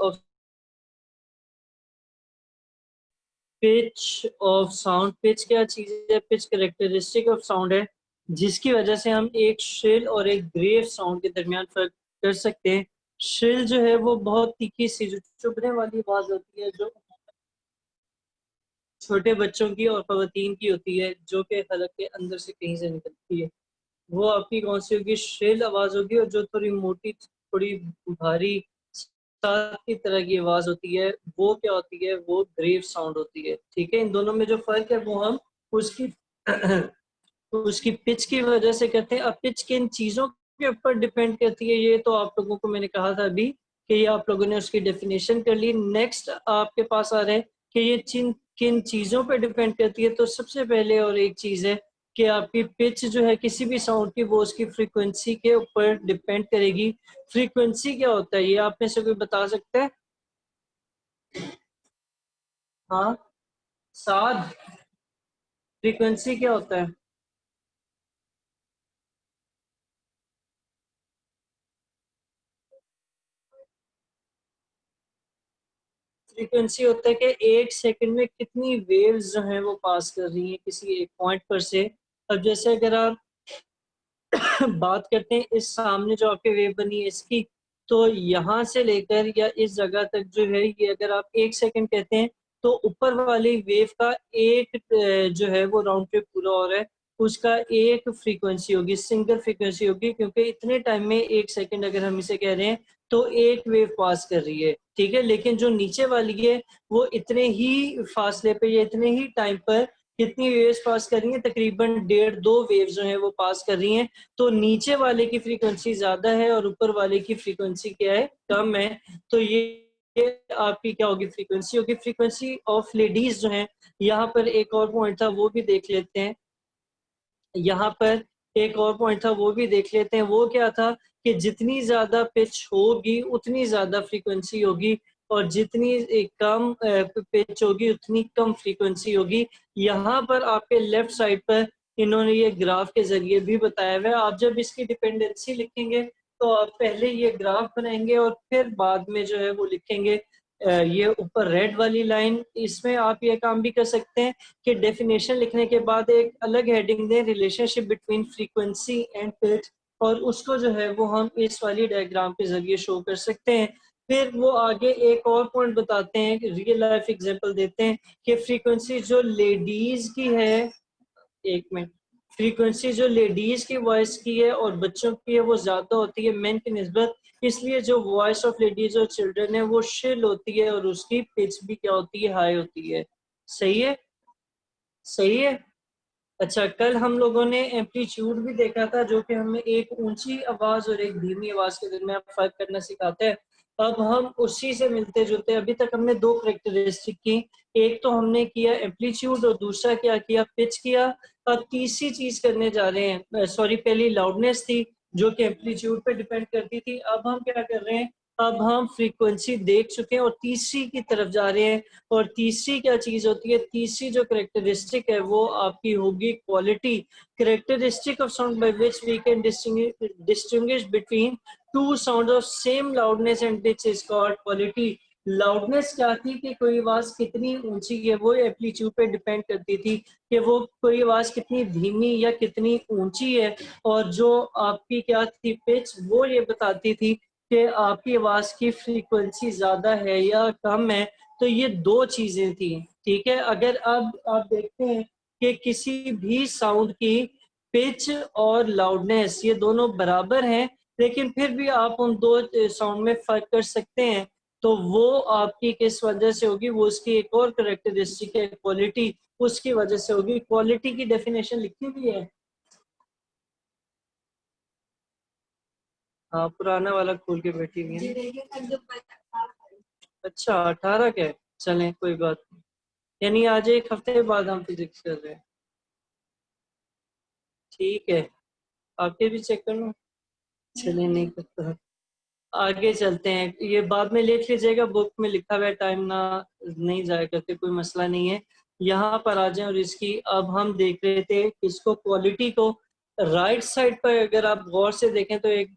Of sound. Pitch क्या चीज है? पिच कैरेक्टरिस्टिक ऑफ साउंड है, जिसकी वजह से हम एक श्रिल और एक ग्रेव साउंड के दरमियान फर्क कर सकते हैं। श्रिल जो है वो बहुत तीखी सी जो चुभने वाली आवाज होती है, जो छोटे बच्चों की और खवातीन की होती है, जो कि हलक के अंदर से कहीं से निकलती है। वो आपकी कौन सी होगी? श्रिल आवाज होगी। और जो थोड़ी मोटी, थोड़ी भारी साथ की तरह की आवाज होती है, वो क्या होती है? वो ग्रेव साउंड होती है। ठीक है, इन दोनों में जो फर्क है वो हम उसकी उसकी पिच की वजह से कहते हैं। अब पिच किन चीजों के ऊपर डिपेंड करती है, ये तो आप लोगों को मैंने कहा था अभी कि ये आप लोगों ने उसकी डेफिनेशन कर ली। नेक्स्ट आपके पास आ रहे हैं कि ये किन चीजों पर डिपेंड करती है। तो सबसे पहले और एक चीज है कि आपकी पिच जो है किसी भी साउंड की, वो उसकी फ्रीक्वेंसी के ऊपर डिपेंड करेगी। फ्रीक्वेंसी क्या होता है, ये आप में से कोई बता सकता है? हाँ, साद। फ्रीक्वेंसी क्या होता है? फ्रीक्वेंसी होता है कि एक सेकंड में कितनी वेव्स जो हैं वो पास कर रही हैं किसी एक पॉइंट पर से। अब जैसे अगर आप बात करते हैं इस सामने जो आपकी वेव बनी है इसकी, तो यहाँ से लेकर या इस जगह तक जो है, ये अगर आप एक सेकंड कहते हैं, तो ऊपर वाली वेव का एक जो है वो राउंड ट्रिप पूरा हो रहा है, उसका एक फ्रीक्वेंसी होगी, सिंगल फ्रीक्वेंसी होगी, क्योंकि इतने टाइम में एक सेकंड अगर हम इसे कह रहे हैं तो एक वेव पास कर रही है। ठीक है, लेकिन जो नीचे वाली है वो इतने ही फासले पे या इतने ही टाइम पर कितनी वेव्स पास कर रही हैं? तकरीबन 1.5-2 वेव्स जो है वो पास कर रही हैं। तो नीचे वाले की फ्रीक्वेंसी ज्यादा है और ऊपर वाले की फ्रीक्वेंसी क्या है? कम है। तो ये आपकी क्या होगी? फ्रीक्वेंसी होगी। फ्रीक्वेंसी ऑफ लेडीज जो है, यहाँ पर एक और पॉइंट था वो भी देख लेते हैं। यहाँ पर एक और पॉइंट था वो भी देख लेते हैं। वो क्या था कि जितनी ज्यादा पिच होगी उतनी ज्यादा फ्रीक्वेंसी होगी, और जितनी कम पिच होगी उतनी कम फ्रीक्वेंसी होगी। यहाँ पर आपके लेफ्ट साइड पर इन्होंने ये ग्राफ के जरिए भी बताया हुआ है। आप जब इसकी डिपेंडेंसी लिखेंगे तो आप पहले ये ग्राफ बनाएंगे और फिर बाद में जो है वो लिखेंगे ये ऊपर रेड वाली लाइन। इसमें आप ये काम भी कर सकते हैं कि डेफिनेशन लिखने के बाद एक अलग हेडिंग दें, relationship between frequency and pitch, और उसको जो है वो हम इस वाली डायग्राम के जरिए शो कर सकते हैं। फिर वो आगे एक और पॉइंट बताते हैं, रियल लाइफ एग्जांपल देते हैं कि फ्रीक्वेंसी जो लेडीज की है, एक मिनट, फ्रीक्वेंसी जो लेडीज की वॉइस की है और बच्चों की है वो ज्यादा होती है मेन की निस्बत। इसलिए जो वॉइस ऑफ लेडीज और चिल्ड्रन है वो शिल होती है और उसकी पिच भी क्या होती है? हाई होती है। सही है? सही है। अच्छा, कल हम लोगों ने एम्पलीट्यूड भी देखा था, जो कि हमें एक ऊंची आवाज और एक धीमी आवाज के दरमियान फर्क करना सिखाता है। अब हम उसी से मिलते जुलते, अभी तक हमने दो करेक्टरिस्टिक की, एक तो हमने किया एम्पलीट्यूड और दूसरा क्या किया? पिच किया। अब तीसरी चीज करने जा रहे हैं, सॉरी, पहली लाउडनेस थी जो कि एम्पलीट्यूड पे डिपेंड करती थी। अब हम क्या कर रहे हैं? अब हम फ्रीक्वेंसी देख चुके हैं और तीसरी की तरफ जा रहे हैं। और तीसरी क्या चीज होती है? तीसरी जो करेक्टरिस्टिक है वो आपकी होगी quality. Characteristic of sound by which we can distinguish between two sound of same loudness and pitch is called quality. Loudness क्या थी कि कोई आवाज कितनी ऊंची है, वो एम्पलीट्यूड पे डिपेंड करती थी कि वो कोई आवाज कितनी धीमी या कितनी ऊंची है। और जो आपकी क्या थी? पिच, वो ये बताती थी कि आपकी आवाज की फ्रीक्वेंसी ज्यादा है या कम है। तो ये दो चीजें थी। ठीक है, अगर अब आप देखते हैं कि किसी भी साउंड की पिच और लाउडनेस ये दोनों बराबर हैं, लेकिन फिर भी आप उन दो साउंड में फर्क कर सकते हैं, तो वो आपकी किस वजह से होगी? वो उसकी एक और करेक्टरिस्टिक है, क्वालिटी, उसकी वजह से होगी। क्वालिटी की डेफिनेशन लिखी हुई है। हाँ, पुराना वाला खोल के बैठी हुई है। अच्छा, 18 का है। चलें, कोई बात नहीं। यानी आज एक हफ्ते बाद हम फिजिक्स कर रहे हैं। ठीक है, आपके भी चेक करना। चले, नहीं करता। आगे चलते हैं, ये बाद में लिख लीजिएगा, बुक में लिखा हुआ है, टाइम ना नहीं जाया करते, कोई मसला नहीं है। यहाँ पर आ जाए, और इसकी अब हम देख रहे थे इसको, क्वालिटी को। राइट साइड पर अगर आप गौर से देखें तो एक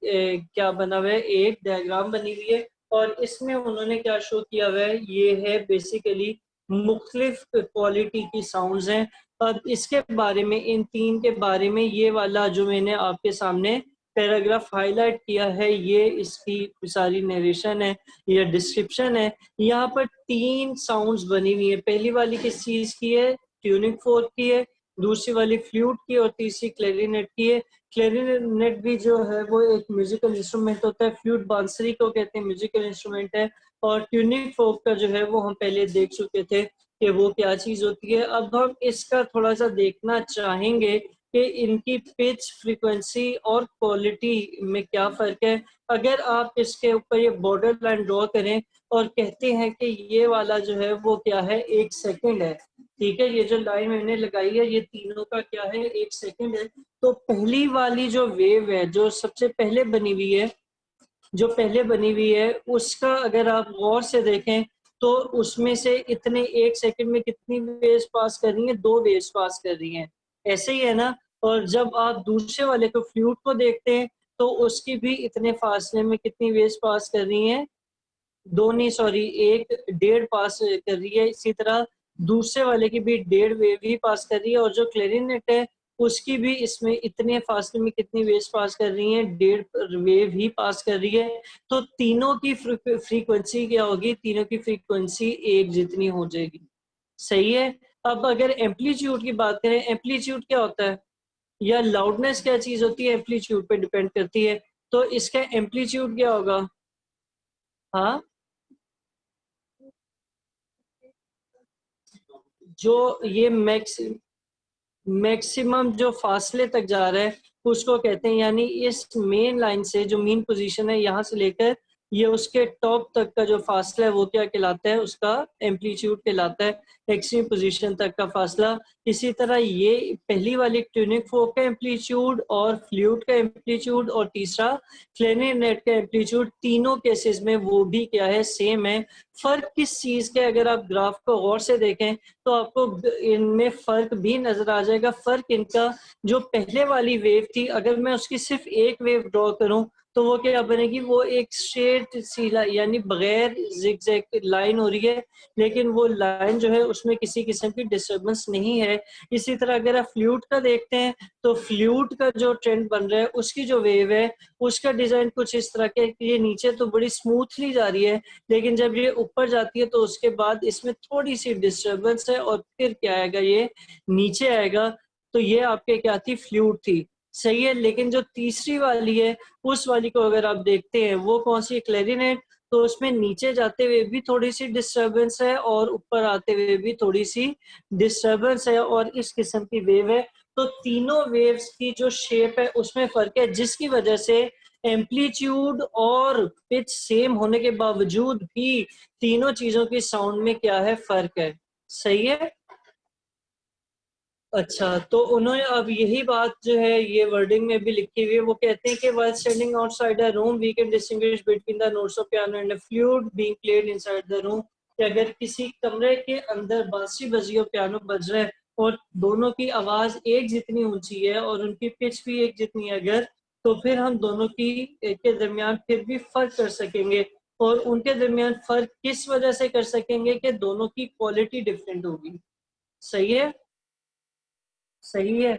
क्या बना हुआ है? एक डायग्राम बनी हुई है। और इसमें उन्होंने क्या शो किया हुआ है, ये है बेसिकली मुख्तलिफ क्वालिटी की साउंड्स हैं। अब इसके बारे में, इन तीन के बारे में, ये वाला जो मैंने आपके सामने पैराग्राफ हाईलाइट किया है, ये इसकी सारी नरेशन है या डिस्क्रिप्शन है। यहाँ पर तीन साउंड्स बनी हुई है। पहली वाली किस चीज की है, ट्यूनिंग फोर्क की है, दूसरी वाली फ्लूट की, और तीसरी क्लैरिनेट की है। क्लैरिनेट भी जो है वो एक म्यूजिकल इंस्ट्रूमेंट होता है, फ्लूट बांसुरी को कहते हैं, म्यूजिकल इंस्ट्रूमेंट है। और ट्यूनिंग फोर्क का जो है वो हम पहले देख चुके थे कि वो क्या चीज होती है। अब हम इसका थोड़ा सा देखना चाहेंगे कि इनकी पिच, फ्रीक्वेंसी और क्वालिटी में क्या फर्क है। अगर आप इसके ऊपर ये बॉर्डर लाइन ड्रॉ करें और कहते हैं कि ये वाला जो है वो क्या है, 1 सेकंड है, ठीक है, ये जो लाइन मैंने लगाई है ये तीनों का क्या है, 1 सेकंड है। तो पहली वाली जो वेव है, जो सबसे पहले बनी हुई है, जो पहले बनी हुई है, उसका अगर आप गौर से देखें तो उसमें से इतने 1 सेकंड में कितनी वेव्स पास कर रही हैं, 2 वेव्स पास कर रही हैं, ऐसे ही है ना। और जब आप दूसरे वाले को, फ्लूट को देखते हैं, तो उसकी भी इतने फासले में कितनी वेव्स पास कर रही हैं, 2 नहीं, सॉरी, 1 1.5 पास कर रही है। इसी तरह दूसरे वाले की भी 1.5 वेव ही पास कर रही है, और जो क्लैरिनेट है उसकी भी इसमें इतने फासले में कितनी वेव्स पास कर रही है, 1.5 वेव ही पास कर रही है। तो तीनों की फ्रीक्वेंसी क्या होगी, तीनों की फ्रीक्वेंसी एक जितनी हो जाएगी। सही है। अब अगर एम्पलीट्यूड की बात करें, एम्पलीट्यूड क्या होता है, या लाउडनेस क्या चीज होती है, एम्पलीट्यूड पे डिपेंड करती है। तो इसका एम्पलीट्यूड क्या होगा, हाँ, जो ये मैक्सिमम जो फासले तक जा रहा है उसको कहते हैं, यानी इस मेन लाइन से, जो मेन पोजीशन है, यहाँ से लेकर ये उसके टॉप तक का जो फासला है वो क्या कहलाता है, उसका एम्पलीट्यूड कहलाता है, एक्सट्रीम पोजीशन तक का फासला। इसी तरह ये पहली वाली ट्यूनिंग फोर्क का एम्पलीट्यूड, और फ्लूट का एम्पलीट्यूड, और तीसरा क्लैरिनेट का एम्पलीट्यूड, तीनों केसेस में वो भी क्या है, सेम है। फर्क किस चीज के, अगर आप ग्राफ को गौर से देखें तो आपको इनमें फर्क भी नजर आ जाएगा। फर्क इनका, जो पहले वाली वेव थी, अगर मैं उसकी सिर्फ एक वेव ड्रॉ करूं तो वो क्या बनेगी, वो एक स्ट्रेट सी लाइन, यानी बगैर जिगजैग लाइन हो रही है, लेकिन वो लाइन जो है उसमें किसी किस्म की डिस्टर्बेंस नहीं है। इसी तरह अगर आप फ्लूट का देखते हैं तो फ्लूट का जो ट्रेंड बन रहा है, उसकी जो वेव है उसका डिजाइन कुछ इस तरह के, ये नीचे तो बड़ी स्मूथली जा रही है, लेकिन जब ये ऊपर जाती है तो उसके बाद इसमें थोड़ी सी डिस्टरबेंस है, और फिर क्या आएगा, ये नीचे आएगा। तो ये आपके क्या थी, फ्लूट थी। सही है। लेकिन जो तीसरी वाली है, उस वाली को अगर आप देखते हैं, वो कौन सी, क्लैरिनेट, तो उसमें नीचे जाते हुए भी थोड़ी सी डिस्टरबेंस है, और ऊपर आते हुए भी थोड़ी सी डिस्टरबेंस है, और इस किस्म की वेव है। तो तीनों वेव्स की जो शेप है उसमें फर्क है, जिसकी वजह से एम्पलीट्यूड और पिच सेम होने के बावजूद भी तीनों चीजों की साउंड में क्या है, फर्क है। सही है। अच्छा, तो उन्होंने अब यही बात जो है ये वर्डिंग में भी लिखी हुई है। वो कहते हैं कि while standing outside a room we can distinguish between the notes of piano and a flute being played inside the room। कि अगर किसी कमरे के अंदर बांसुरी बजी और पियानो बज रहा है, और दोनों की आवाज एक जितनी ऊंची है और उनकी पिच भी एक जितनी है, अगर, तो फिर हम दोनों की के दरमियान फिर भी फर्क कर सकेंगे। और उनके दरमियान फर्क किस वजह से कर सकेंगे, कि दोनों की क्वालिटी डिफरेंट होगी। सही है। सही है।